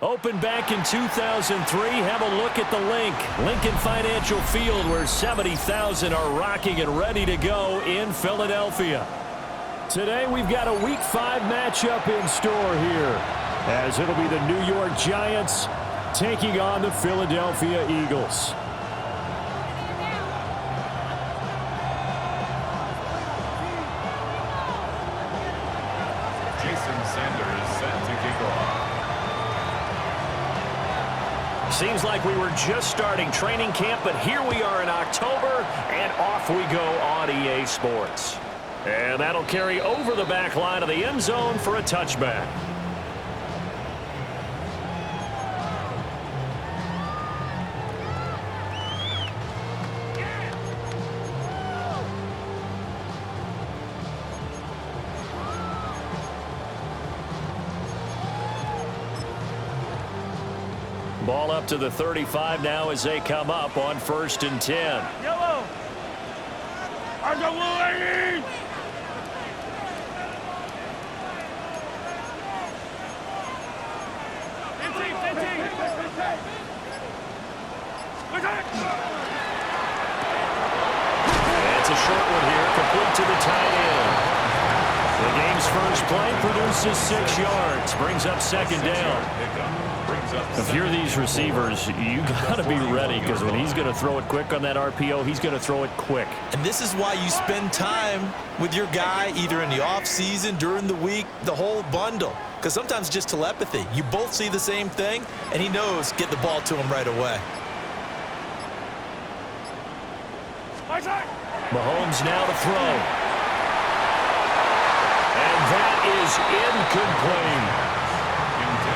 Opened back in 2003, have a look at the Lincoln Financial Field, where 70,000 are rocking and ready to go in Philadelphia. Today we've got a Week 5 matchup in store here, as it'll be the New York Giants taking on the Philadelphia Eagles. Seems like we were just starting training camp, but here we are in October, and off we go on EA Sports. And that'll carry over the back line of the end zone for a touchback. Ball up to the 35 now as they come up on 1st and 10. Yellow. It's a short one here, complete to the tight end. The game's first play produces 6 yards, brings up 2nd down. If you're these receivers, you got to be ready, because when he's going to throw it quick on that RPO, he's going to throw it quick. And this is why you spend time with your guy, either in the offseason, during the week, the whole bundle. Because sometimes it's just telepathy. You both see the same thing, and he knows get the ball to him right away. Mahomes now to throw. And that is incomplete.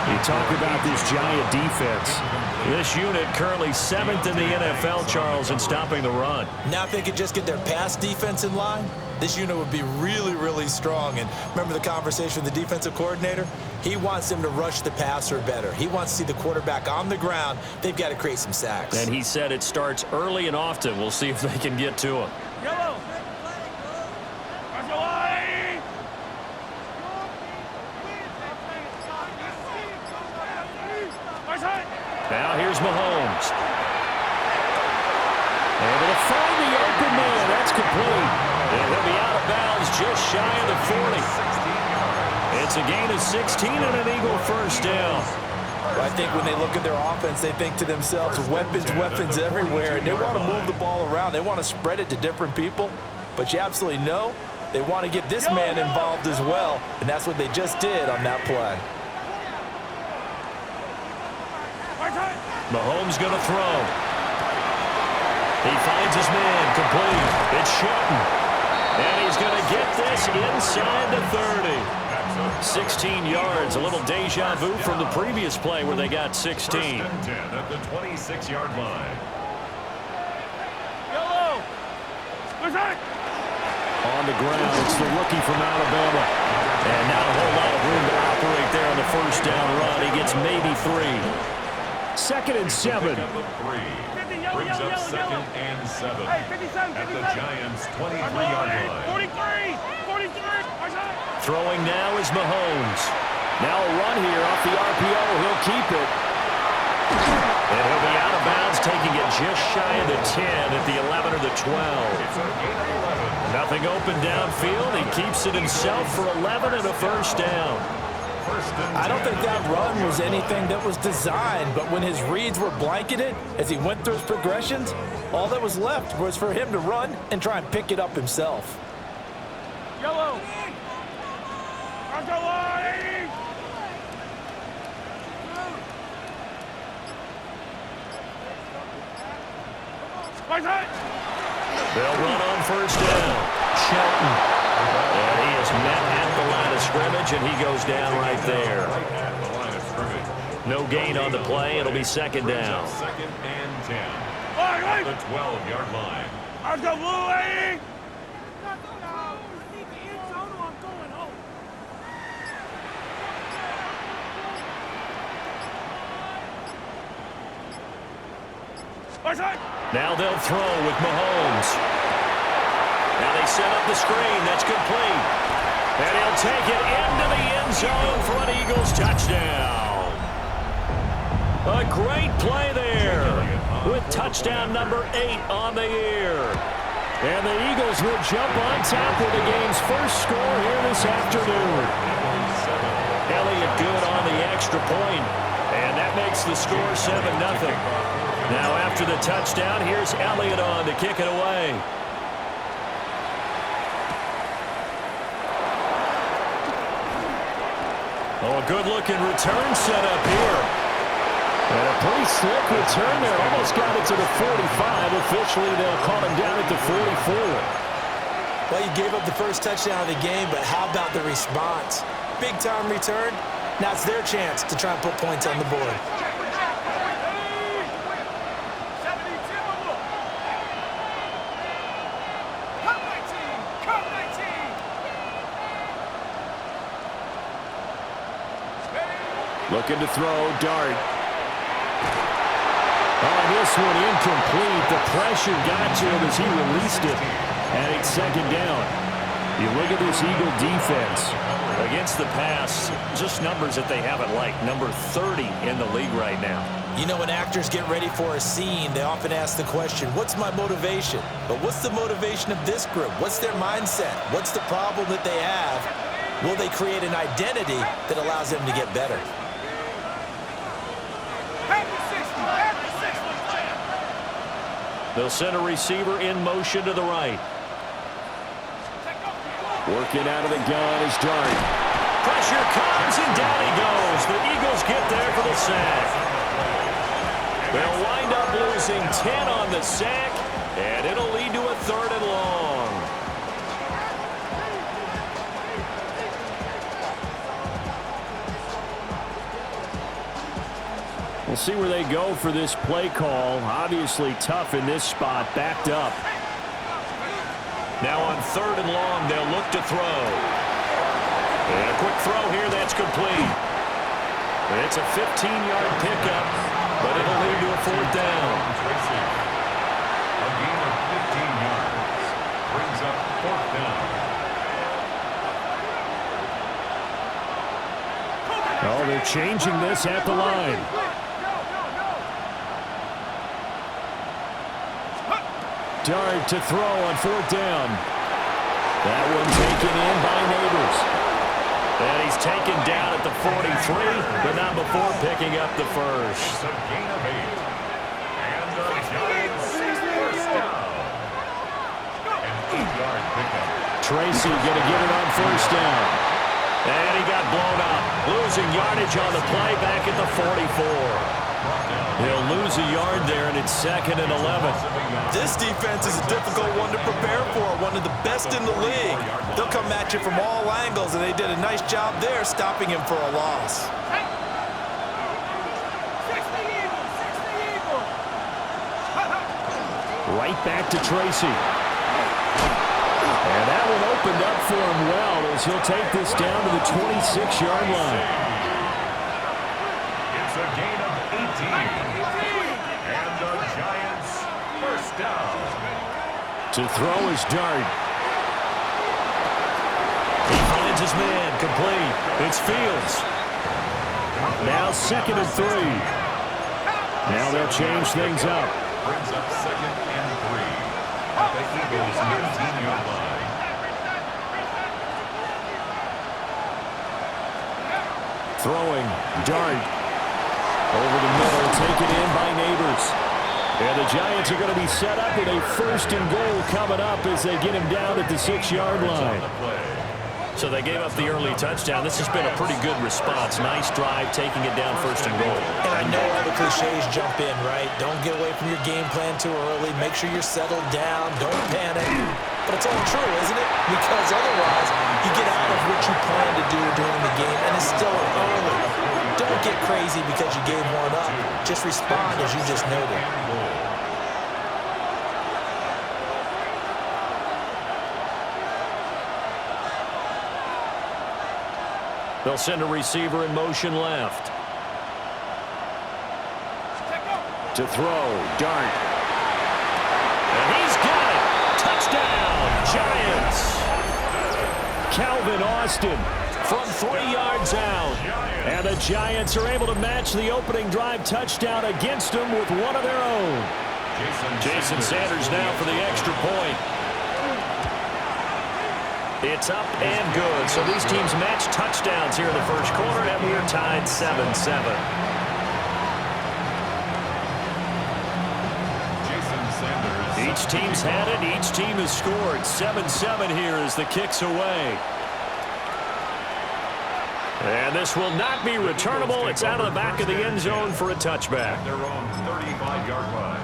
You talk about this Giant defense. This unit currently 7th in the NFL, Charles, in stopping the run. Now if they could just get their pass defense in line, this unit would be really, really strong. And remember the conversation with the defensive coordinator? He wants them to rush the passer better. He wants to see the quarterback on the ground. They've got to create some sacks. And he said it starts early and often. We'll see if they can get to him. Yellow. Now here's Mahomes. Able to find the open man. That's complete. And he'll be out of bounds just shy of the 40. It's a gain of 16 and an Eagle first down. Well, I think when they look at their offense, they think to themselves, weapons everywhere, and they want to move the ball around. They want to spread it to different people, but you absolutely know they want to get this man involved as well, and that's what they just did on that play. Mahomes going to throw. He finds his man, complete. It's Shelton. And he's going to get this inside the 30. 16 yards, a little deja vu from the previous play where they got 16. First and 10 at the 26-yard line. Yellow. On the ground, it's the rookie from Alabama. And not a whole lot of room to operate there on the first down run. He gets maybe 3. 2nd and 7. Brings up 2nd and 7 at the Giants' 23-yard line. 43. Throwing now is Mahomes. Now a run here off the RPO. He'll keep it. And he'll be out of bounds, taking it just shy of the 10 at the 11 or the 12. It's a gain of 11. Nothing open downfield. He keeps it himself for 11 and a first down. I don't think that run was anything that was designed, but when his reads were blanketed, as he went through his progressions, all that was left was for him to run and try and pick it up himself. Yellow. They'll run on first down. Shelton. And he is met at the line of scrimmage, and he goes down right there. At the line of scrimmage. No gain on the play. It'll be second down. 2nd and 10 at the 12-yard line. Let's go, Louie! Now they'll throw with Mahomes. Now they set up the screen. That's complete. And he'll take it into the end zone for an Eagles touchdown. A great play there with touchdown number 8 on the year. And the Eagles will jump on top with the game's first score here this afternoon. Elliott good on the extra point, and that makes the score 7-0. Now after the touchdown, here's Elliott on to kick it away. Oh, a good-looking return set up here. And a pretty slick return there. Almost got it to the 45. Officially, they'll call him down at the 44. Well, you gave up the first touchdown of the game, but how about the response? Big-time return. Now it's their chance to try and put points on the board. Looking to throw, Dart. Oh, this one incomplete. The pressure got to him as he released it. And it's second down. You look at this Eagle defense. Against the pass, just numbers that they haven't liked. Number 30 in the league right now. You know, when actors get ready for a scene, they often ask the question, what's my motivation? But what's the motivation of this group? What's their mindset? What's the problem that they have? Will they create an identity that allows them to get better? They'll send a receiver in motion to the right. Working out of the gun is Dart. Pressure comes, and down he goes. The Eagles get there for the sack. They'll wind up losing 10 on the sack, and it'll lead to a 3rd and long. We'll see where they go for this play call. Obviously tough in this spot, backed up. Now on 3rd and long, they'll look to throw. And a quick throw here, that's complete. It's a 15-yard pickup, but it'll lead to a 4th down. A gain of 15 yards brings up 4th down. Oh, they're changing this at the line. Dart to throw on 4th down. That one taken in by Neighbors. And he's taken down at the 43, but not before picking up the first. It's a gain of 8. And the Giants 1st down. An 8-yard pickup. Tracy going to get it on 1st down. And he got blown up. Losing yardage on the play back at the 44. He'll lose a yard there, and it's 2nd and 11. This defense is a difficult one to prepare for, one of the best in the league. They'll come at you from all angles, and they did a nice job there stopping him for a loss. Right back to Tracy. And that one opened up for him well as he'll take this down to the 26-yard line. It's a gain of 18. And the Giants 1st down. To throw is Dart. He finds his man, complete. It's Fields. Now 2nd and 3. Now they'll change things up. Brings up 2nd and 3 at the Eagles' 19-yard line. Throwing, Dart. Over the middle, taken in by Neighbors. And the Giants are going to be set up with a 1st and goal coming up as they get him down at the 6-yard line. So they gave up the early touchdown. This has been a pretty good response. Nice drive, taking it down 1st and goal. And I know all the cliches jump in, right? Don't get away from your game plan too early. Make sure you're settled down. Don't panic. But it's all true, isn't it? Because otherwise, you get out of what you plan to do during the game, and it's still early. Don't get crazy because you gave one up. Just respond as you just noted. They'll send a receiver in motion left. To throw, Dart. And he's got it. Touchdown, Giants. Calvin Austin from 3 yards out. And the Giants are able to match the opening drive touchdown against them with one of their own. Jason Sanders now for the extra point. It's up and good. So these teams match touchdowns here in the 1st quarter, and we're tied 7-7. Each team's had it. Each team has scored. 7-7 here as the kick's away. And this will not be returnable. It's out of the back of the end zone for a touchback. Their own 35-yard line.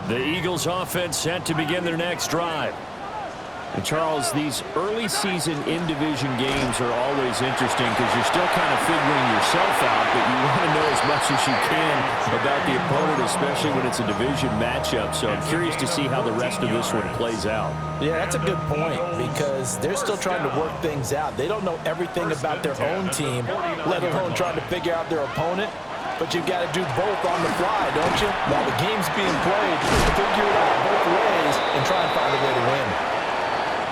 The Eagles offense set to begin their next drive. And Charles, these early season in-division games are always interesting because you're still kind of figuring yourself out, but you want to know as much as you can about the opponent, especially when it's a division matchup. So I'm curious to see how the rest of this one plays out. Yeah, that's a good point because they're still trying to work things out. They don't know everything about their own team, let alone trying to figure out their opponent. But you've got to do both on the fly, don't you? While the game's being played, figure it out both ways and try and find a way to win.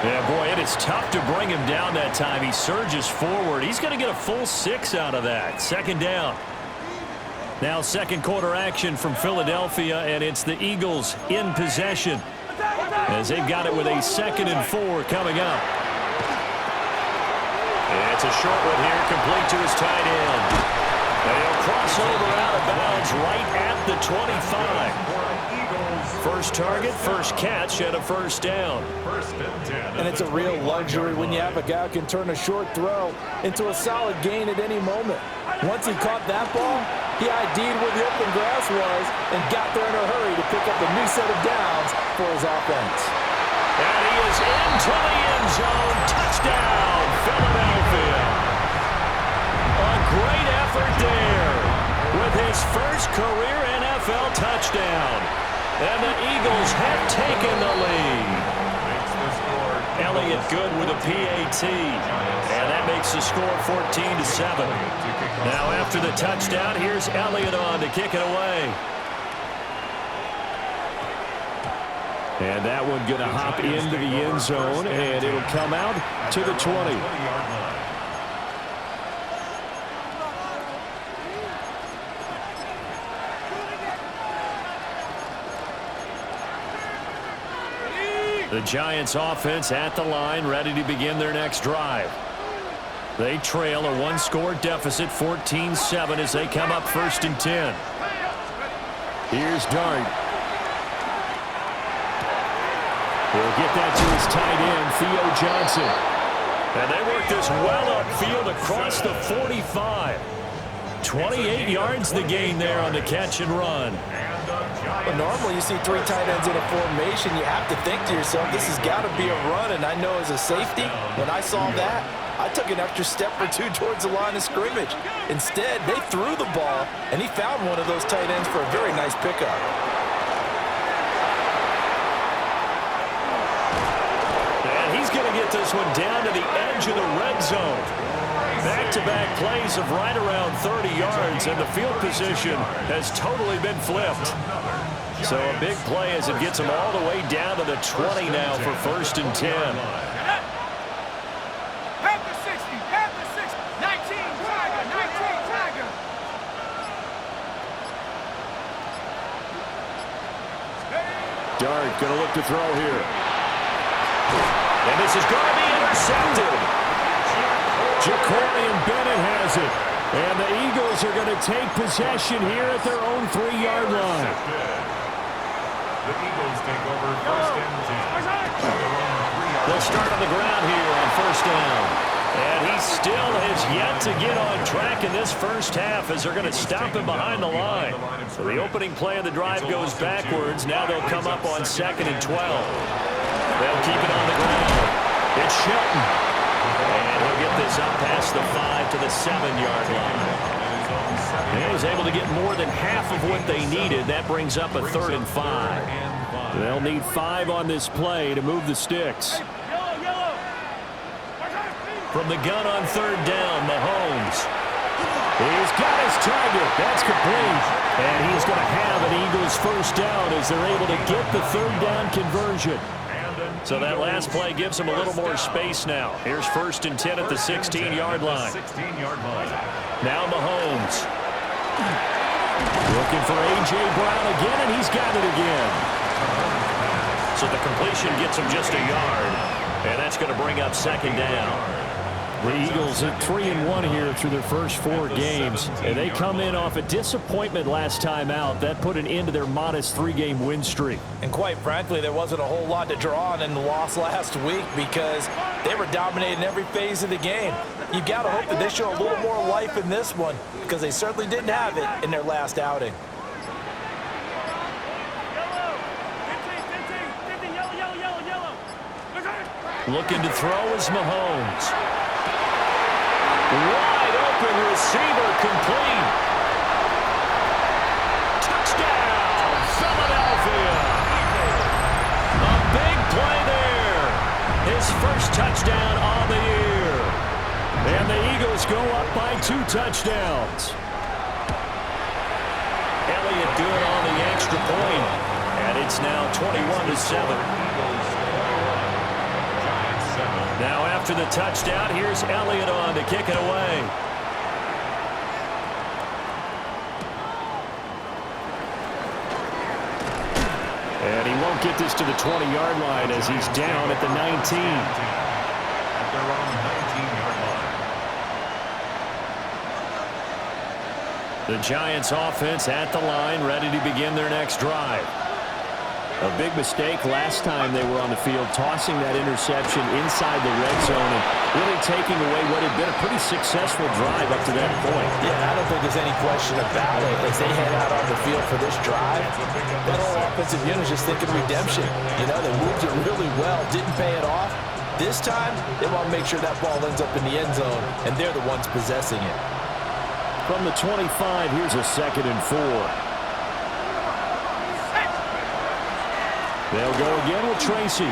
Yeah, boy, it is tough to bring him down that time. He surges forward. He's going to get a full 6 out of that. 2nd down. Now 2nd quarter action from Philadelphia, and it's the Eagles in possession as they've got it with a 2nd and 4 coming up. And it's a short one here, complete to his tight end. And he'll cross over out of bounds right at the 25. First target, first catch, and a 1st down. 1st and 10. And it's a real luxury when you have a guy who can turn a short throw into a solid gain at any moment. Once he caught that ball, he ID'd where the open grass was and got there in a hurry to pick up a new set of downs for his offense. And he is into the end zone. Touchdown, Philadelphia. A great effort there with his first career NFL touchdown. And the Eagles have taken the lead. Elliott good with a PAT. And that makes the score 14-7. Now after the touchdown, here's Elliott on to kick it away. And that one going to hop into the end zone, and it'll come out to the 20. The Giants offense at the line, ready to begin their next drive. They trail a one-score deficit, 14-7, as they come up 1st and 10. Here's Dart. He'll get that to his tight end, Theo Johnson. And they work this well upfield across the 45. 28 yards the gain there on the catch and run. Well, normally you see 3 tight ends in a formation. You have to think to yourself, this has got to be a run. And I know as a safety, when I saw that, I took an extra step or 2 towards the line of scrimmage. Instead, they threw the ball, and he found one of those tight ends for a very nice pickup. And he's going to get this one down to the edge of the red zone. Back-to-back plays of right around 30 yards, and the field position has totally been flipped. So a big play as it gets him all the way down to the 20 now for 1st and 10. Half the 60, half the 60. 19, Tiger, 19, Tiger. Dart going to look to throw here. And this is going to be intercepted. Jacorian Bennett has it. And the Eagles are going to take possession here at their own 3-yard line. The Eagles take over 1st and 10. They'll start on the ground here on 1st down. And he still has yet to get on track in this first half as they're going to stop him behind the line. So the opening play of the drive goes backwards. Now they'll come up on 2nd and 12. They'll keep it on the ground. It's Shelton. And he'll get this up past the 5 to the 7-yard line. And he was able to get more than half of what they needed. That brings up a 3rd and 5. They'll need 5 on this play to move the sticks. From the gun on 3rd down, Mahomes. He's got his target. That's complete. And he's going to have an Eagles 1st down as they're able to get the 3rd down conversion. So that last play gives them a little more space now. Here's 1st and 10 at the 16-yard line. Now Mahomes. Looking for A.J. Brown again, and he's got it again. So the completion gets him just a yard. And that's going to bring up 2nd down. The Eagles at 3-1 here through their first 4 games. And they come in off a disappointment last time out. That put an end to their modest 3-game win streak. And quite frankly, there wasn't a whole lot to draw on in the loss last week because they were dominating every phase of the game. You've got to hope that they show a little more life in this one because they certainly didn't have it in their last outing. Looking to throw is Mahomes. Wide open receiver complete. Touchdown, Philadelphia. A big play there. His first touchdown on the year. And the Eagles go up by 2 touchdowns. Elliott good on the extra point. And it's now 21-7. Now after the touchdown, here's Elliott on to kick it away. And he won't get this to the 20-yard line as he's down at the 19. At their own 19-yard line. The Giants offense at the line, ready to begin their next drive. A big mistake last time they were on the field, tossing that interception inside the red zone and really taking away what had been a pretty successful drive up to that point. Yeah, I don't think there's any question about it. As they head out on the field for this drive, that whole offensive unit is just thinking redemption. You know, they moved it really well, didn't pay it off. This time, they want to make sure that ball ends up in the end zone, and they're the ones possessing it. From the 25, here's a 2nd and 4. They'll go again with Tracy.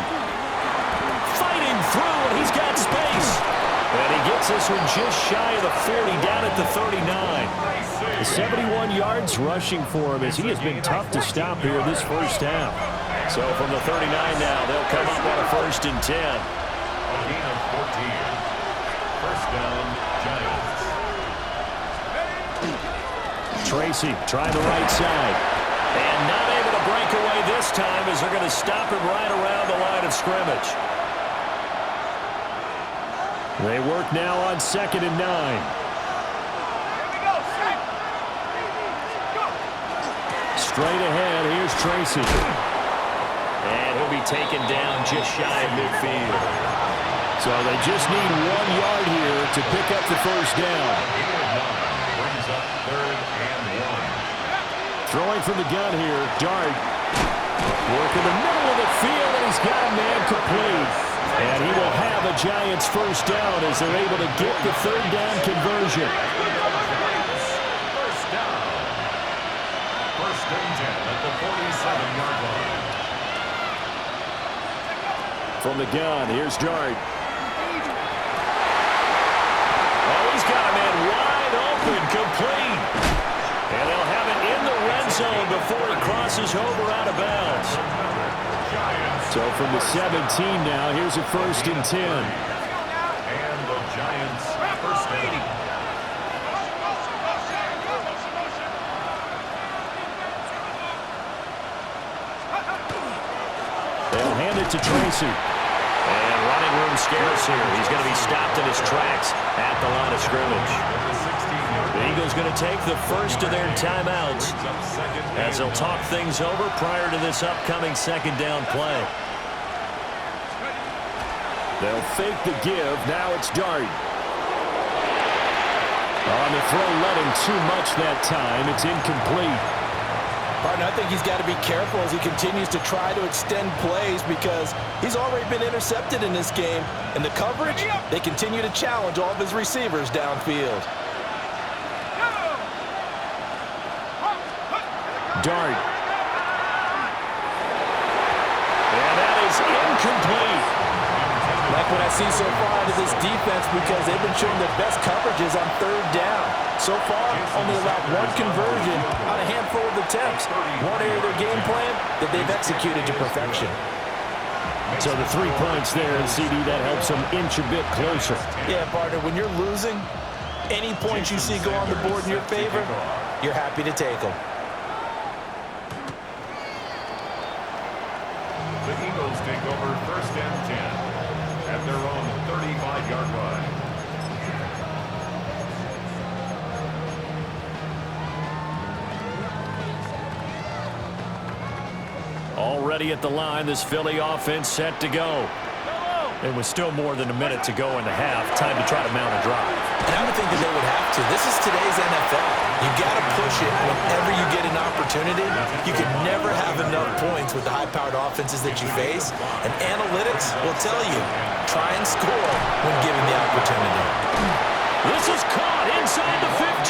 Fighting through, and he's got space. And he gets this one just shy of the 40, down at the 39. 71 yards rushing for him as he has been tough to stop here this first half. So from the 39 now, they'll come up on a 1st and 10. A gain of 14. First down, Giants. Tracy trying the right side. And not able to break away this time as they're going to stop him right around the line of scrimmage. They work now on 2nd and 9. Straight ahead, here's Tracy. And he'll be taken down just shy of midfield. So they just need 1 yard here to pick up the first down. Brings up 3rd and 1. Throwing from the gun here, Dart. Work in the middle of the field, and he's got a man complete. And he will have a Giants first down as they're able to get the 3rd down conversion. First down. 1st and 10 at the 47-yard line. From the gun, here's Dart. Oh, he's got a man wide open, complete. And they'll have it in the red zone before it crosses over out of bounds. So from the 17 now, here's a 1st and 10. And the Giants first down. They'll hand it to Tracy. And running room scarce here. He's going to be stopped in his tracks at the line of scrimmage. The Eagles going to take the first of their timeouts as they'll talk things over prior to this upcoming 2nd down play. They'll fake the give. Now it's Dart. On the throw, let him too much that time. It's incomplete. Partner, I think he's got to be careful as he continues to try to extend plays because he's already been intercepted in this game. And the coverage, they continue to challenge all of his receivers downfield. Dart. And that is incomplete. Like what I see so far out of this defense because they've been showing their best coverages on 3rd down. So far, only allowed 1 conversion on a handful of attempts. One area of their game plan that they've executed to perfection. So the 3 points there, and CD, that helps them inch a bit closer. Yeah, partner, when you're losing, any points you see go on the board in your favor, you're happy to take them. The Eagles take over 1st and 10 at their own 35-yard line. Already at the line, this Philly offense set to go. And with still more than a minute to go in the half, time to try to mount a drive. And I would think that they would have to. This is today's NFL. You got to push it whenever you get an opportunity. You can never have enough points with the high-powered offenses that you face. And analytics will tell you, try and score when given the opportunity. This is caught inside the 15.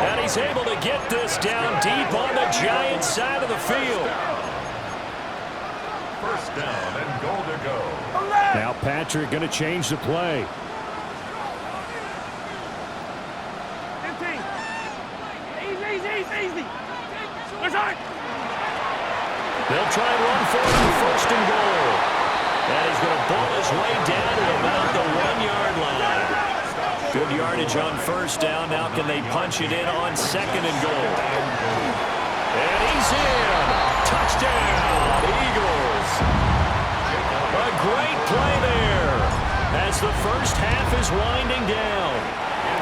And he's able to get this down deep on the Giants side of the field. First down and goal to go. Now Patrick going to change the play. 15. Easy. They'll try and run for it on 1st and goal. And he's going to ball his way down to about the 1-yard line. Good yardage on 1st down. Now can they punch it in on 2nd and goal? And he's in. Touchdown, Eagles. A great play there as the first half is winding down.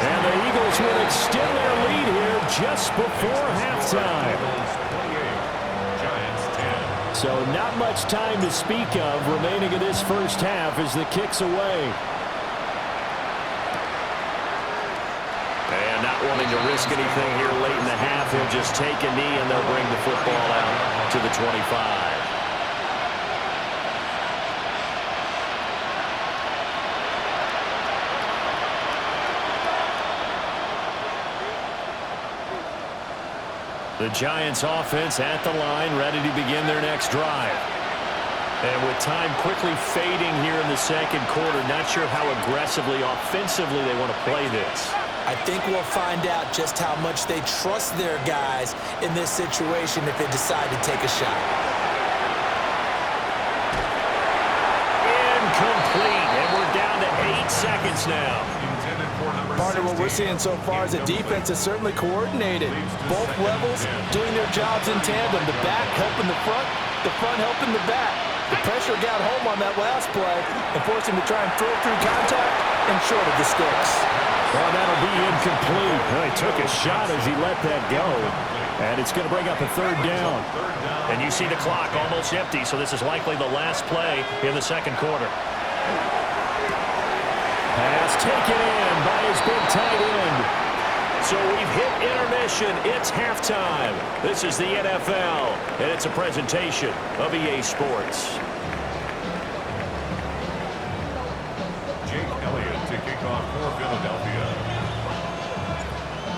And the Eagles will extend their lead here just before halftime. So not much time to speak of remaining in this first half as the kick's away. And not wanting to risk anything here late in the half, he'll just take a knee and they'll bring the football out to the 25. The Giants offense at the line, ready to begin their next drive. And with time quickly fading here in the second quarter, not sure how aggressively, offensively they want to play this. I think we'll find out just how much they trust their guys in this situation if they decide to take a shot. Incomplete, and we're down to 8 seconds now. Partner, what we're seeing so far is the defense is certainly coordinated. Both levels doing their jobs in tandem. The back helping the front helping the back. The pressure got home on that last play and forced him to try and throw through contact and short of the sticks. Well, that'll be incomplete. Well, he took a shot as he let that go. And it's going to bring up a third down. And you see the clock almost empty, so this is likely the last play in the second quarter. Pass taken in by his big tight end. So we've hit intermission. It's halftime. This is the NFL, and it's a presentation of EA Sports. Jake Elliott to kick off for Philadelphia.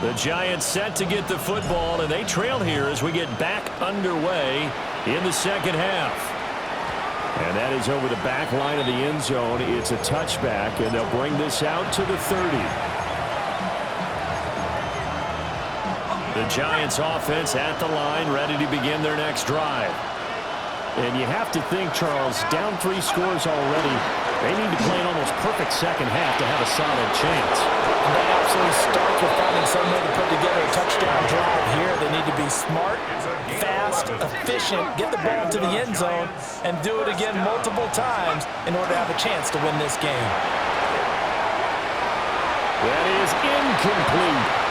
The Giants set to get the football, and they trail here as we get back underway in the second half. And that is over the back line of the end zone. It's a touchback, and they'll bring this out to the 30. The Giants offense at the line, ready to begin their next drive. And you have to think, Charles, down 3 scores already. They need to play an almost perfect second half to have a solid chance. And that absolutely starts with finding some way to put together a touchdown drive here. They need to be smart, fast, efficient, get the ball to the end zone, and do it again multiple times in order to have a chance to win this game. That is incomplete.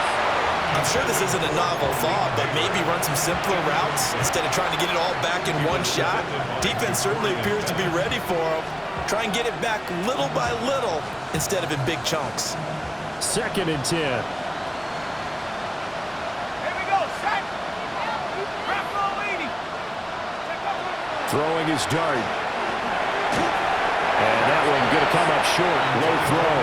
I'm sure this isn't a novel thought, but maybe run some simpler routes instead of trying to get it all back in one shot. Defense certainly appears to be ready for them. Try and get it back little by little instead of in big chunks. 2nd and 10. Here we go, set. Wrap roll 80. Throwing his dart. And that one going to come up short. Low throw.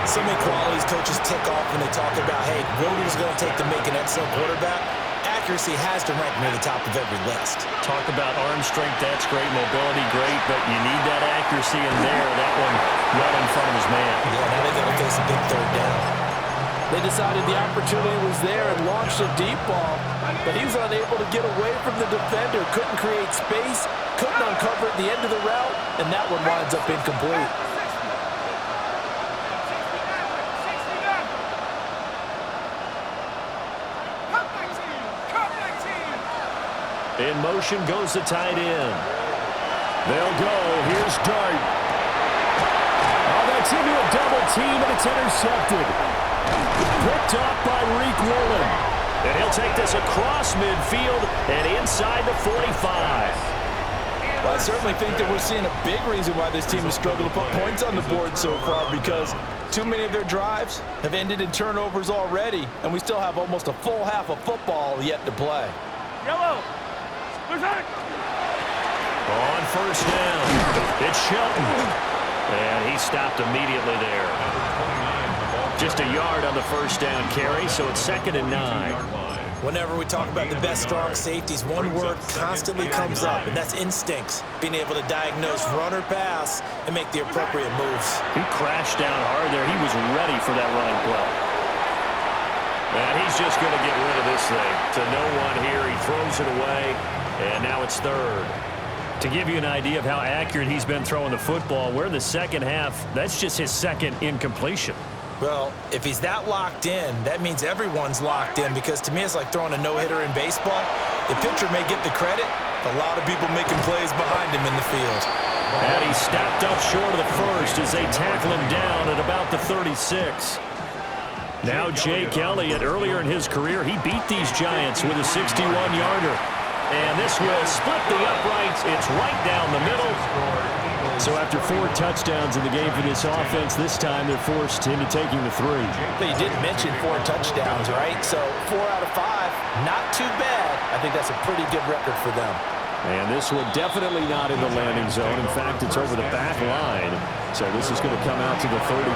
So many qualities coaches tick off when they talk about, hey, what is it going to take to make an excellent quarterback? Accuracy has to rank near the top of every list. Talk about arm strength, that's great. Mobility, great. But you need that accuracy in there. That one right in front of his man. Yeah, now they're going to face a big third down. They decided the opportunity was there and launched a deep ball, but he was unable to get away from the defender, couldn't create space, couldn't uncover at the end of the route, and that one winds up incomplete. In motion goes the tight end. They'll go. Here's Dart. Oh, that's into a double team, and it's intercepted. Picked off by Reek Woolen. And he'll take this across midfield and inside the 45. Well, I certainly think that we're seeing a big reason why this team has struggled to put points on the board so far, because too many of their drives have ended in turnovers already, and we still have almost a full half of football yet to play. Yellow. On first down, it's Shelton. And he stopped immediately there. Just a yard on the first down carry, so it's 2nd and 9. Whenever we talk about the best strong safeties, one word constantly comes up, and that's instincts. Being able to diagnose run or pass and make the appropriate moves. He crashed down hard there. He was ready for that running play. And he's just going to get rid of this thing. To no one here. He throws it away, and now it's 3rd. To give you an idea of how accurate he's been throwing the football, we're in the second half. That's just his 2nd incompletion. Well, if he's that locked in, that means everyone's locked in, because to me it's like throwing a no-hitter in baseball. The pitcher may get the credit, but a lot of people making plays behind him in the field. And he stepped up short of the first as they tackle him down at about the 36. Now Jake Elliott, earlier in his career, he beat these Giants with a 61-yarder. And this will split the uprights. It's right down the middle. So after 4 touchdowns in the game for this offense, this time they're forced into taking the 3. But you did mention 4 touchdowns, right? So 4 out of 5, not too bad. I think that's a pretty good record for them. And this one definitely not in the landing zone. In fact, it's over the back line. So this is going to come out to the 35.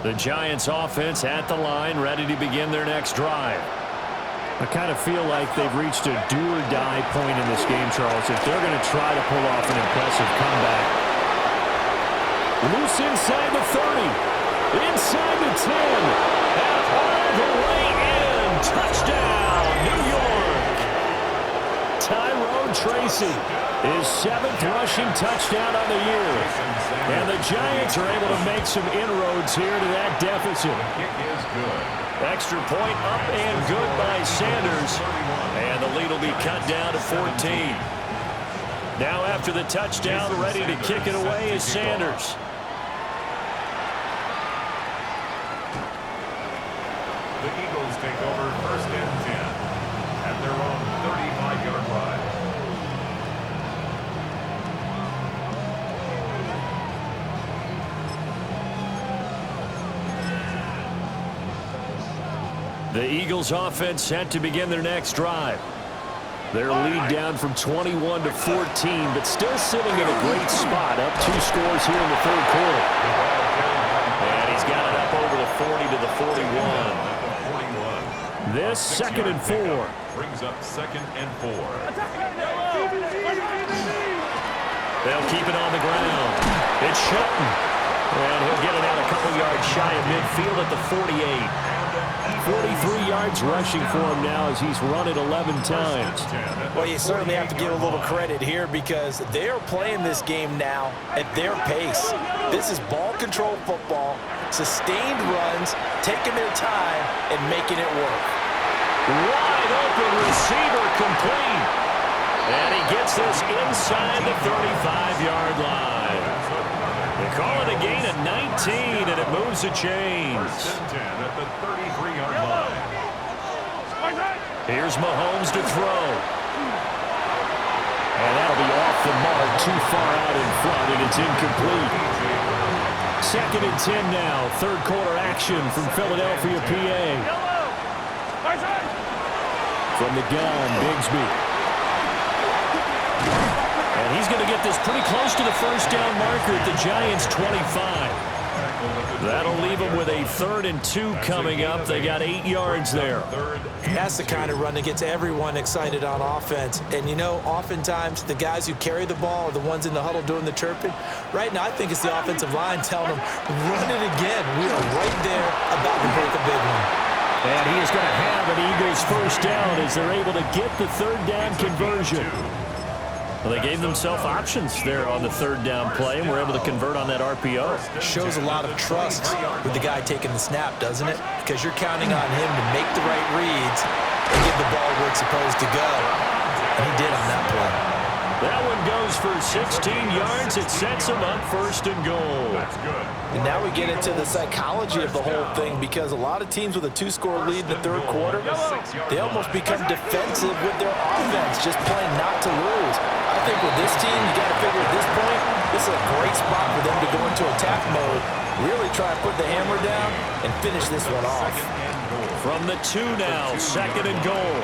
The Giants offense at the line, ready to begin their next drive. I kind of feel like they've reached a do-or-die point in this game, Charles, if they're going to try to pull off an impressive comeback. Loose inside the 30, inside the 10, and all the way in. Touchdown, New York. Tyrone Tracy, his 7th rushing touchdown on the year. And the Giants are able to make some inroads here to that deficit. Kick is good. Extra point up and good by Sanders. And the lead will be cut down to 14. Now after the touchdown, ready to kick it away is Sanders. The Eagles take over 1st and 10 at their own 35-yard line. The Eagles offense set to begin their next drive. Their lead down from 21 to 14, but still sitting in a great spot, up 2 scores here in the 3rd quarter. And he's got it up over the 40 to the 41. This 2nd and 4. Brings up 2nd and 4. They'll keep it on the ground. It's Shelton. And he'll get it out a couple yards shy of midfield at the 48. 43 yards rushing for him now as he's run it 11 times. Well, you certainly have to give a little credit here because they are playing this game now at their pace. This is ball control football, sustained runs, taking their time, and making it work. Wide open receiver complete. And he gets this inside the 35-yard line. They call it a gain of 19, and it moves the chains. 1st and 10 at the 33-yard line. Here's Mahomes to throw. And that'll be off the mark, too far out in front, and it's incomplete. 2nd and 10 now, 3rd quarter action from Philadelphia, PA. From the gun, Bigsby. And he's going to get this pretty close to the 1st down marker at the Giants' 25. That'll leave them with a 3rd and 2 coming up. They got 8 yards there. That's the kind of run that gets everyone excited on offense. And, you know, oftentimes the guys who carry the ball are the ones in the huddle doing the chirping. Right now, I think it's the offensive line telling them, run it again. We are right there about to break a big one. And he is going to have an Eagles 1st down as they're able to get the 3rd down conversion. Well, they gave themselves options there on the 3rd down play, and were able to convert on that RPO. Shows a lot of trust with the guy taking the snap, doesn't it? Because you're counting on him to make the right reads and get the ball where it's supposed to go. And he did on that play. That one goes for 16 yards. It sets him up 1st and goal. That's good. And now we get into the psychology of the whole thing because a lot of teams with a 2-score lead in the 3rd quarter, they almost become defensive with their offense, just playing not to lose. I think with this team, you got to figure at this point, this is a great spot for them to go into attack mode, really try to put the hammer down and finish this one off. From the 2 now, 2nd and goal.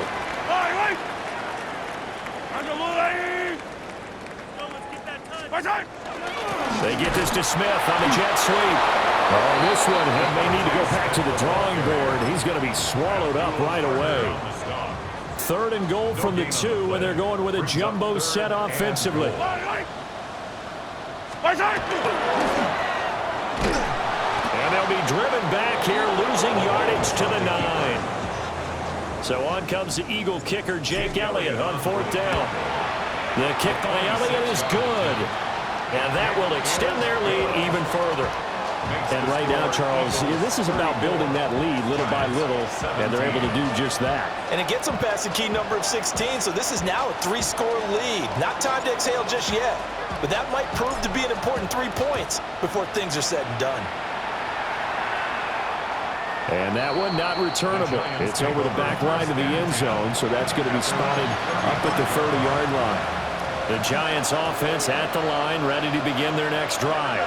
They get this to Smith on the jet sweep. Oh, this one may need to go back to the drawing board. He's going to be swallowed up right away. 3rd and goal from the 2, and they're going with a jumbo set offensively. And they'll be driven back here, losing yardage to the 9. So on comes the Eagle kicker, Jake Elliott, on 4th down. The kick by Elliott is good. And that will extend their lead even further. And right now, Charles, this is about building that lead little by little, and they're able to do just that. And it gets them past the key number of 16, so this is now a 3-score lead. Not time to exhale just yet, but that might prove to be an important 3 points before things are said and done. And that one not returnable. It's over the back line of the end zone, so that's going to be spotted up at the 30-yard line. The Giants offense at the line, ready to begin their next drive.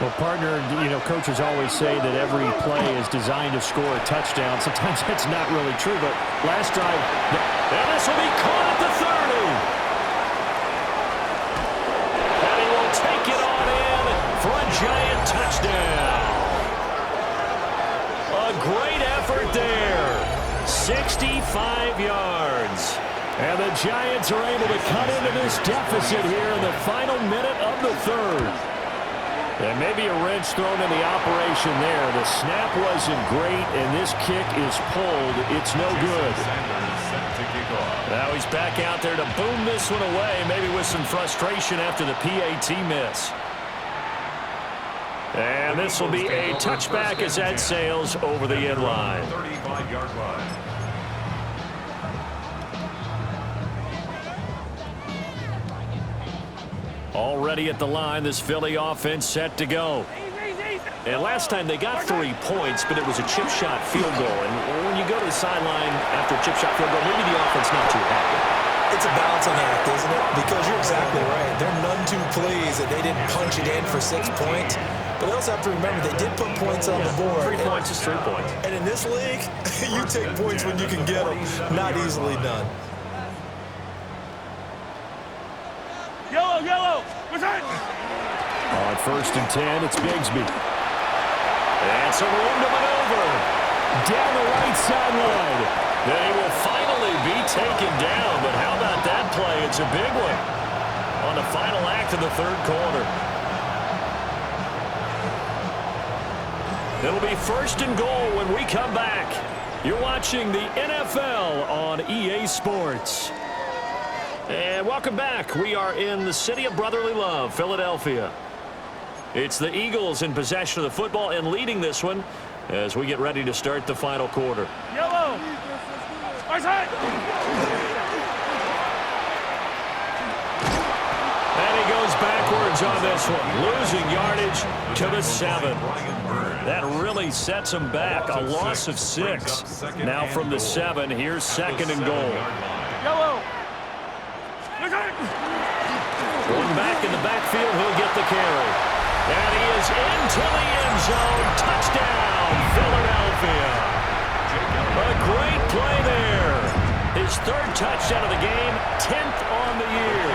Well, partner, you know, coaches always say that every play is designed to score a touchdown. Sometimes that's not really true, but last drive, and this will be caught at the 30. And he will take it on in for a Giant touchdown. right there. 65 yards. And the Giants are able to cut into this deficit here in the final minute of the third. And maybe a wrench thrown in the operation there. The snap wasn't great, and this kick is pulled. It's no good. Now he's back out there to boom this one away, maybe with some frustration after the PAT miss. And this will be a touchback as that sails over the end line. 35-yard line. Already at the line, this Philly offense set to go. And last time they got 3 points, but it was a chip shot field goal. And when you go to the sideline after a chip shot field goal, maybe the offense not too happy. It's a balancing act, isn't it? Because you're exactly right. They're none too pleased that they didn't punch it in for 6 points. But they also have to remember they did put points on the board. 3 points is 3 points. And in this league, you take points when you can get them. Not easily done. Yellow, yellow. What's that? On 1st and 10, it's Bigsby. And some room to maneuver. Down the right sideline. They will finally be taken down. But how about that play? It's a big one on the final act of the third quarter. It'll be 1st and goal when we come back. You're watching the NFL on EA Sports. And welcome back. We are in the city of brotherly love, Philadelphia. It's the Eagles in possession of the football and leading this one as we get ready to start the final quarter. Yellow. What's that? And he goes backwards on this one, losing yardage to the 7. That really sets him back, a loss of 6. Now from the 7, here's 2nd and goal. Yellow. What's that? Going back in the backfield, he'll get the carry. And he is into the end zone. Touchdown, Philadelphia. A great play there. His 3rd touchdown of the game, 10th on the year.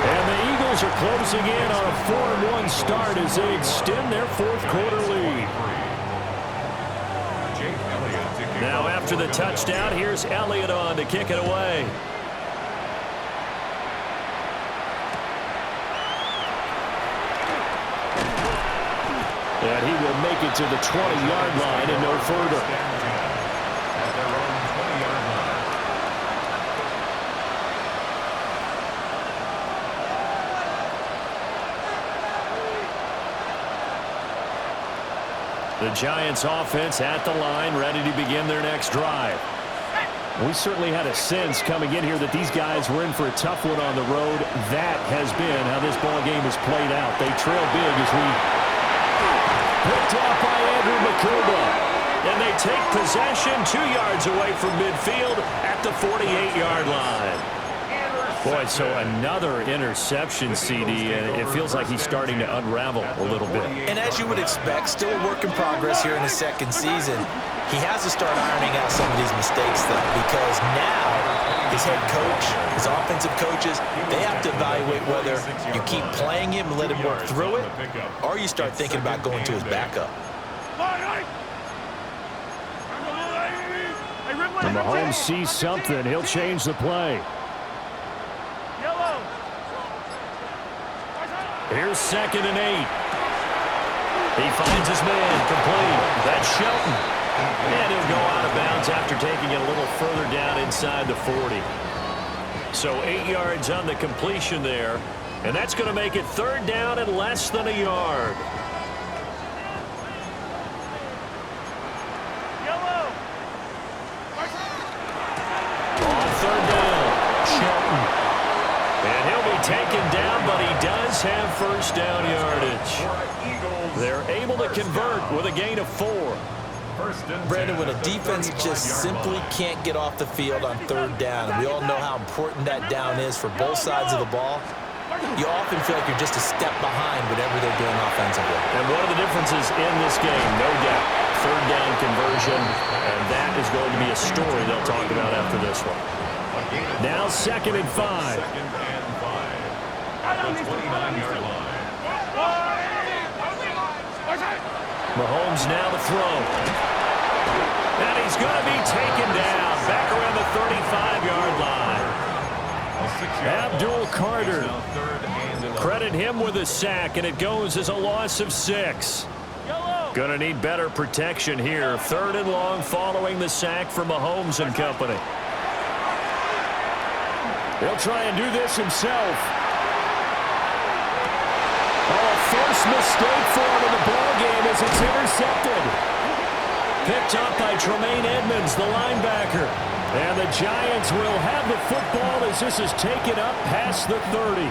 And the Eagles are closing in on a 4-1 start as they extend their 4th quarter lead. Now after the touchdown, here's Elliott on to kick it away. And he will make it to the 20-yard line and no further. The Giants offense at the line, ready to begin their next drive. We certainly had a sense coming in here that these guys were in for a tough one on the road. That has been how this ball game has played out. They trail big as we picked off by Andrew McCouba. And they take possession 2 yards away from midfield at the 48-yard line. Boy, so another interception, CD, and it feels like he's starting to unravel a little bit. And as you would expect, still a work in progress here in his 2nd season. He has to start ironing out some of these mistakes, though, because now his head coach, his offensive coaches, they have to evaluate whether you keep playing him and let him work through it, or you start thinking about going to his backup. When Mahomes sees something, he'll change the play. Here's 2nd and 8. He finds his man complete. That's Shelton. And he'll go out of bounds after taking it a little further down inside the 40. So 8 yards on the completion there. And that's going to make it 3rd down and less than a yard. On 3rd down, Shelton. And he'll be taken down, but he does have 1st down yardage. They're able to convert with a gain of 4. Brandon, when a defense just simply can't get off the field on 3rd down, and we all know how important that down is for both sides of the ball, you often feel like you're just a step behind whatever they're doing offensively. And one of the differences in this game, no doubt, 3rd down conversion, and that is going to be a story they'll talk about after this one. Now 2nd and 5. The 29-yard line. Mahomes now to throw. And he's going to be taken down back around the 35-yard line. Abdul Carter. Credit him with a sack, and it goes as a loss of 6. Going to need better protection here. 3rd and long following the sack from Mahomes and company. He'll try and do this himself. Oh, first mistake for him in the ballgame as it's intercepted. Picked up by Tremaine Edmonds, the linebacker. And the Giants will have the football as this is taken up past the 30.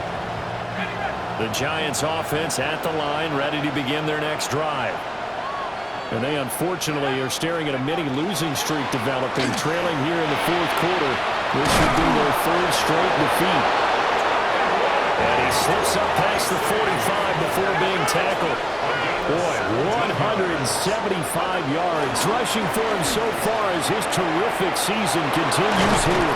The Giants offense at the line, ready to begin their next drive. And they unfortunately are staring at a mini losing streak developing, trailing here in the 4th quarter. This should be their 3rd straight defeat. And he slips up past the 45 before being tackled. Boy, 175 yards rushing for him so far as his terrific season continues here.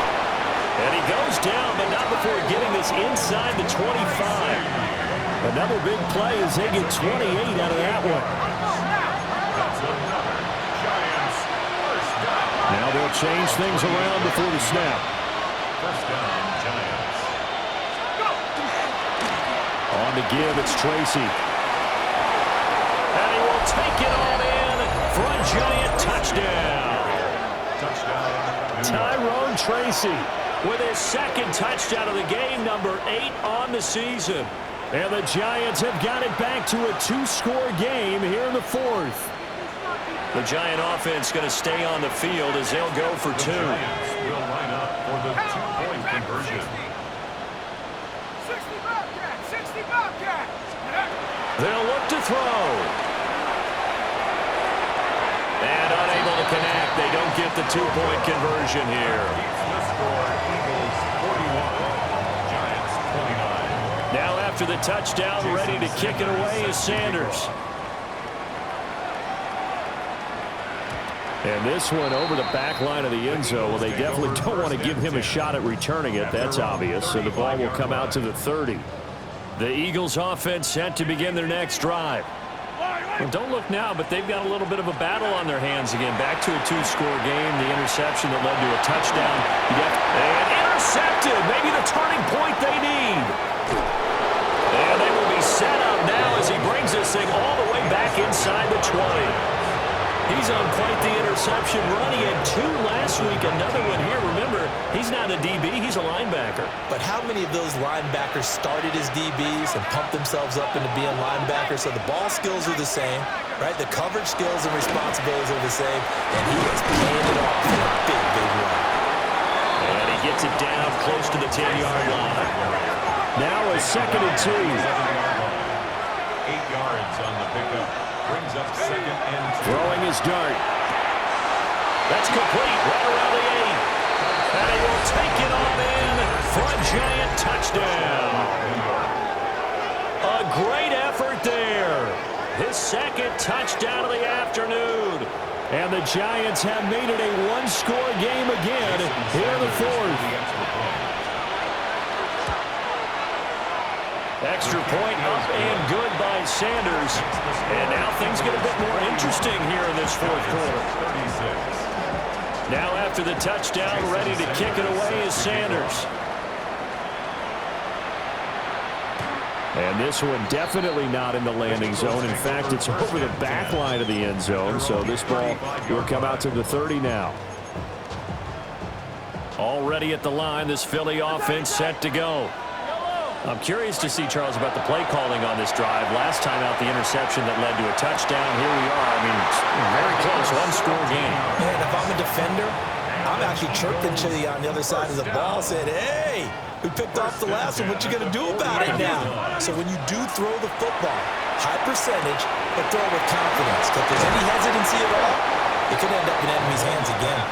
And he goes down, but not before getting this inside the 25. Another big play as they get 28 out of that one. Now they'll change things around before the snap. First down, Giants. On the give, it's Tracy. And he will take it on in for a Giant touchdown. Tyrone Tracy with his 2nd touchdown of the game, number 8 on the season. And the Giants have got it back to a 2-score game here in the 4th. The Giant offense going to stay on the field as they'll go for 2. Giants will line up for the 2-point conversion. 60 Bobcat, 60 Bobcat. They'll look to throw. And unable to connect. They don't get the 2-point conversion here. The score, Eagles 41, Giants 29. Now after the touchdown, ready to kick it away is Sanders. And this one over the back line of the end zone. Well, they definitely don't want to give him a shot at returning it. That's obvious. So the ball will come out to the 30. The Eagles offense set to begin their next drive. Well, don't look now, but they've got a little bit of a battle on their hands again. Back to a 2-score game. The interception that led to a touchdown. And intercepted. Maybe the turning point they need. And they will be set up now as he brings this thing all the way back inside the 20. He's on quite the interception run. He had 2 last week, another one here. Remember, he's not a DB, he's a linebacker. But how many of those linebackers started as DBs and pumped themselves up into being linebackers? So the ball skills are the same, right? The coverage skills and responsibilities are the same, and he is paying it off in a big, big way. And he gets it down close to the 10-yard line. Now a 2nd and 2. 8 yards on the pickup. Brings up 2nd and 2. Throwing his dart. That's complete right around the 8. And he will take it on in for a Giant touchdown. A great effort there. His 2nd touchdown of the afternoon. And the Giants have made it a 1-score game again here in the 4th. Extra point up and good by Sanders. And now things get a bit more interesting here in this 4th quarter. Now after the touchdown, ready to kick it away is Sanders. And this one definitely not in the landing zone. In fact, it's over the back line of the end zone. So this ball will come out to the 30 now. Already at the line, this Philly offense set to go. I'm curious to see, Charles, about the play calling on this drive. Last time out, the interception that led to a touchdown. Here we are. I mean, very close, 1-score game. Man, if I'm a defender, I'm actually chirping to you on the other side of the ball, saying, hey, we picked off the last one. What you going to do about it now? So when you do throw the football, high percentage, but throw it with confidence. Because if there's any hesitancy at all, it could end up in enemy's hands again.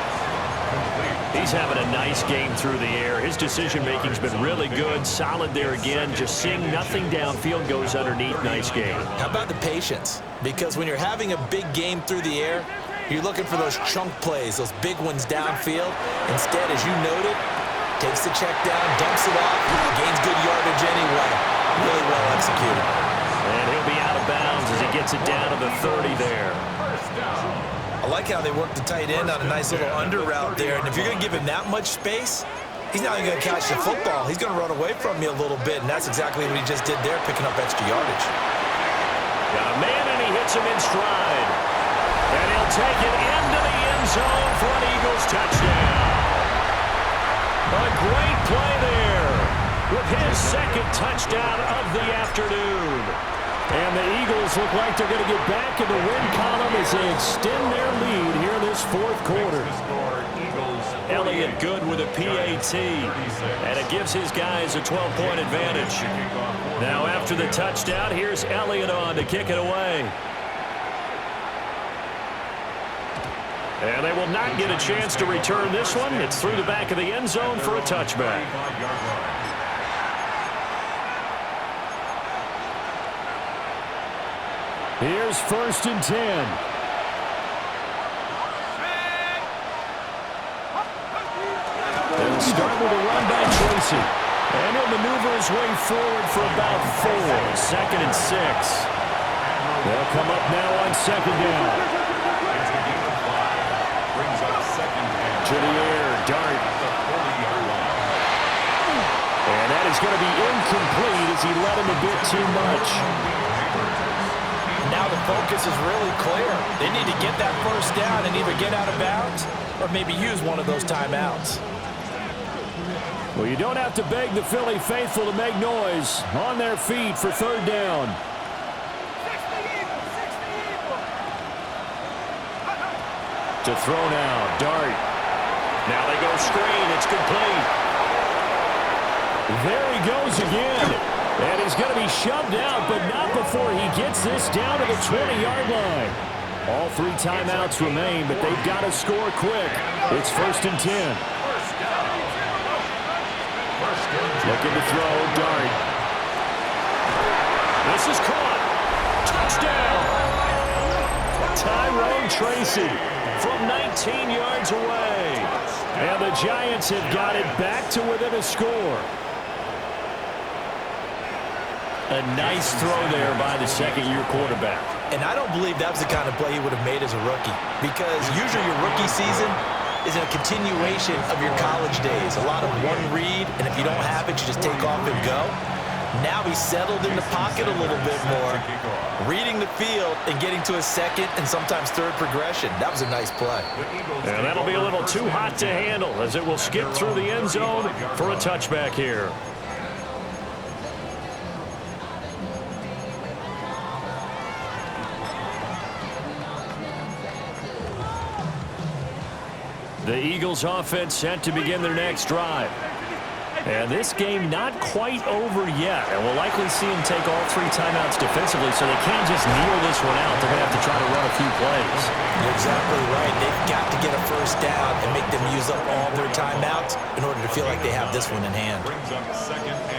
He's having a nice game through the air. His decision-making's been really good. Solid there again. Just seeing nothing downfield, goes underneath. Nice game. How about the patience? Because when you're having a big game through the air, you're looking for those chunk plays, those big ones downfield. Instead, as you noted, takes the check down, dumps it off, gains good yardage anyway. Really well executed. And he'll be out of bounds as he gets it down to the 30 there. I like how they work the tight end on a nice little under route there. And if you're going to give him that much space, he's not even going to catch the football. He's going to run away from you a little bit, and that's exactly what he just did there, picking up extra yardage. Got a man, and he hits him in stride. And he'll take it into the end zone for an Eagles touchdown. A great play there with his second touchdown of the afternoon. And the Eagles look like they're going to get back in the win column as they extend their lead here in this fourth quarter. Elliott good with a PAT, and it gives his guys a 12-point advantage. Now after the touchdown, here's Elliott on to kick it away. And they will not get a chance to return this one. It's through the back of the end zone for a touchback. Here's 1st and 10. They'll start with a run by Tracy. And he'll maneuver his way forward for about 4. 2nd and 6. They'll come up now on 2nd down. To the air, Dart. And that is going to be incomplete as he led him a bit too much. Now the focus is really clear. They need to get that first down and either get out of bounds or maybe use one of those timeouts. Well, you don't have to beg the Philly faithful to make noise. On their feet for 3rd down. To throw now, Dart. Now they go screen. It's complete. There he goes again. And he's going to be shoved out, but not before he gets this down to the 20-yard line. All 3 timeouts remain, but they've got to score quick. It's 1st and 10. Looking to throw, Dart. This is caught. Touchdown. Tyrone Tracy from 19 yards away. And the Giants have got it back to within a score. A nice throw there by the second-year quarterback. And I don't believe that was the kind of play he would have made as a rookie, because usually your rookie season is a continuation of your college days. A lot of one read, and if you don't have it, you just take off and go. Now he's settled in the pocket a little bit more, reading the field and getting to a second and sometimes third progression. That was a nice play. And that'll be a little too hot to handle as it will skip through the end zone for a touchback here. The Eagles offense set to begin their next drive. And this game not quite over yet. And we'll likely see them take all 3 timeouts defensively, so they can't just kneel this one out. They're going to have to try to run a few plays. You're exactly right. They've got to get a first down and make them use up all their timeouts in order to feel like they have this one in hand.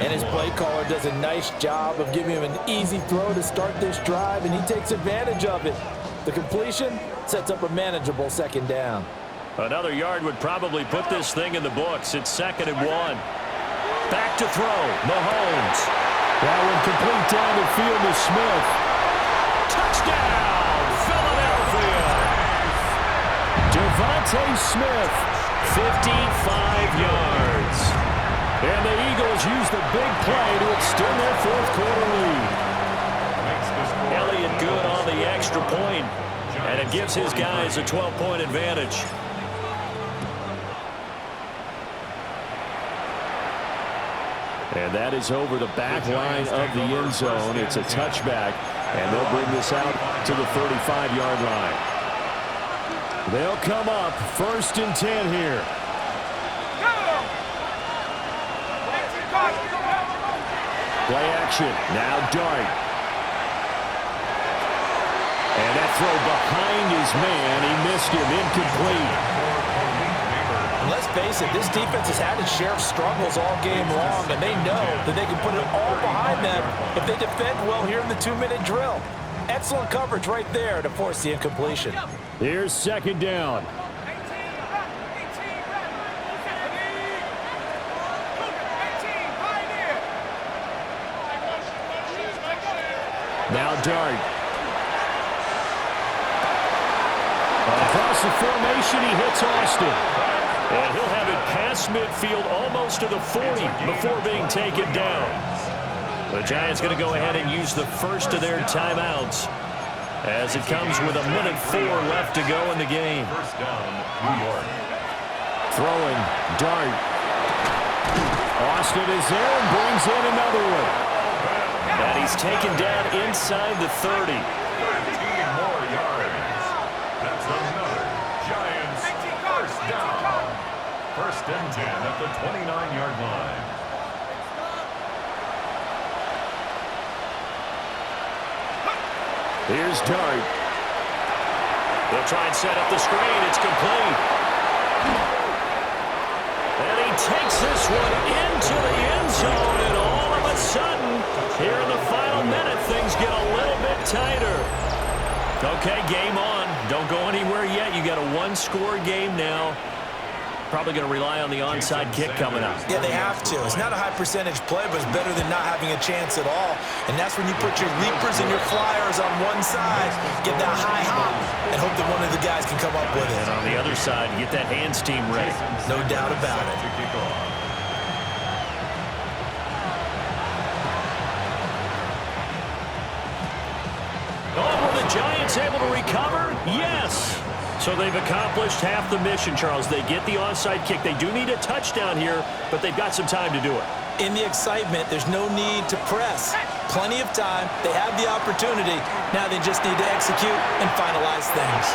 And his play caller does a nice job of giving him an easy throw to start this drive, and he takes advantage of it. The completion sets up a manageable 2nd down. Another yard would probably put this thing in the books. It's 2nd and 1. Back to throw, Mahomes. That one complete down the field to Smith. Touchdown, Philadelphia. Devontae Smith, 55 yards. And the Eagles use the big play to extend their 4th quarter lead. Elliott good on the extra point, and it gives his guys a 12-point advantage. And that is over the back line of the end zone. It's a touchback, and they'll bring this out to the 35-yard line. They'll come up 1st and 10 here. Play action. Now Dart. And that throw behind his man. He missed him. Incomplete. And let's face it, this defense has had its share of struggles all game long, and they know that they can put it all behind them if they defend well here in the 2-minute drill. Excellent coverage right there to force the incompletion. Here's 2nd down. Now Dart. the formation. He hits Austin. And he'll have it past midfield almost to the 40 before being taken down. The Giants going to go ahead and use the first of their timeouts as it comes with 1:04 left to go in the game. First down, New York. Throwing, dart. Austin is there and brings in another one. And he's taken down inside the 30. 13 more yards. That's another Giants first down. First and 10 at the 29-yard line. Here's Dart. They'll try and set up the screen. It's complete. And he takes this one into the end zone, and all of a sudden, here in the final minute, things get a little bit tighter. Okay, game on. Don't go anywhere yet. You got a one-score game now. Probably going to rely on the onside kick coming up. Yeah, they have to. It's not a high percentage play, but it's better than not having a chance at all. And that's when you put your leapers and your flyers on one side, get that high hop, and hope that one of the guys can come up with it. And on the other side, get that hands team ready. No doubt about it. To kick off. Oh, were the Giants able to recover? Yes. So they've accomplished half the mission, Charles. They get the onside kick. They do need a touchdown here, but they've got some time to do it. In the excitement, there's no need to press. Plenty of time. They have the opportunity. Now they just need to execute and finalize things.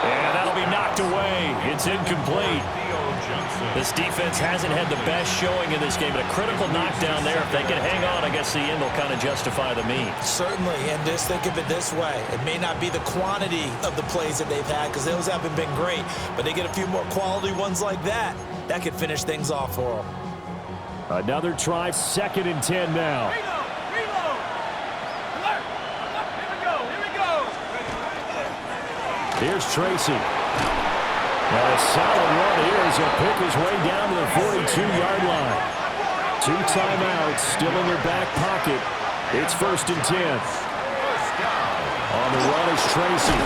And that'll be knocked away. It's incomplete. This defense hasn't had the best showing in this game, but a critical knockdown there. If they can hang on, I guess the end will kind of justify the means. Certainly, and just think of it this way. It may not be the quantity of the plays that they've had because those haven't been great, but they get a few more quality ones like that. That could finish things off for them. Another try, 2nd and 10 now. Reload! Alert! Here we go! Here's Tracy. Now a solid run here as he'll pick his way down to the 42-yard line. 2 timeouts still in their back pocket. It's 1st and 10. On the run is Tracy.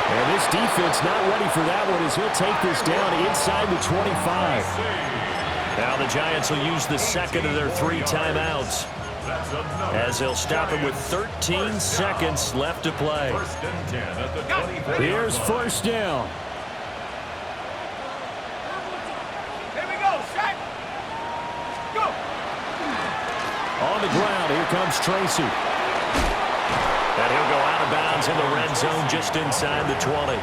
And this defense not ready for that one as he'll take this down inside the 25. Now the Giants will use the second of their 3 timeouts as they'll stop it with 13 seconds left to play. First and 10 at the 24. Here's first down. Here we go, set! Go! On the ground, here comes Tracy. And he'll go out of bounds in the red zone just inside the 20.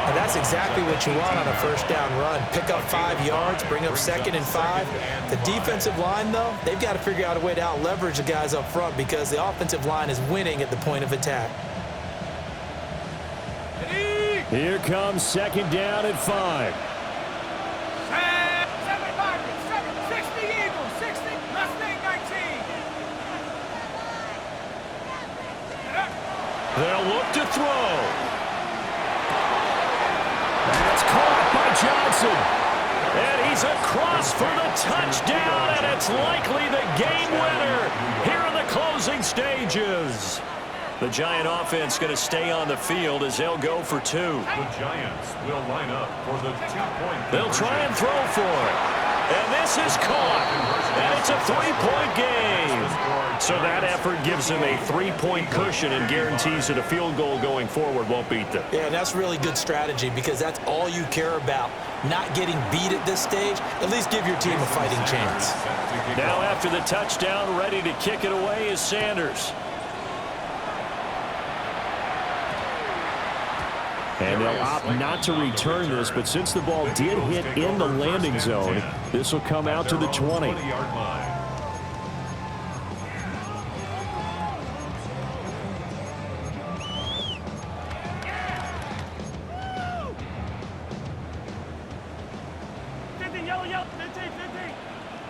And that's exactly what you want on a first down run. Pick up 5 yards, bring up 2nd and 5. The defensive line, though, they've got to figure out a way to out-leverage the guys up front because the offensive line is winning at the point of attack. Here comes 2nd down at 5. 60 Eagles, 60, Mustang 19. They'll look to throw. That's caught by Johnson. And he's across for the touchdown, and it's likely the game winner here in the closing stages. The Giant offense going to stay on the field as they'll go for 2. The Giants will line up for the 2-point. They'll try and throw for it. And this is caught. And it's a 3-point game. So that effort gives them a 3-point cushion and guarantees that a field goal going forward won't beat them. Yeah, and that's really good strategy because that's all you care about. Not getting beat at this stage. At least give your team a fighting chance. Now after the touchdown, ready to kick it away is Sanders. And they'll opt not to return this, but since the ball did hit in the landing zone, this will come out to the 20. 20-yard line. Yellow, 15,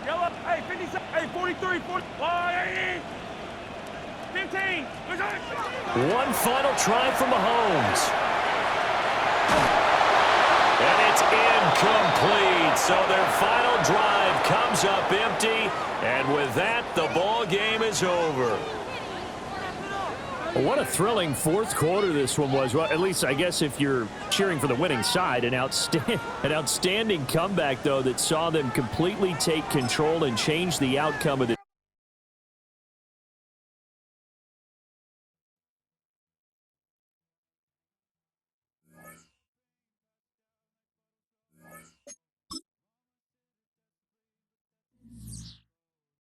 yellow, hey, 57, hey, 43, 40, 15, One final try from Mahomes. And it's incomplete. So their final drive comes up empty. And with that, the ball game is over. Well, what a thrilling fourth quarter this one was. Well, at least I guess if you're cheering for the winning side, an outstanding comeback, though, that saw them completely take control and change the outcome of the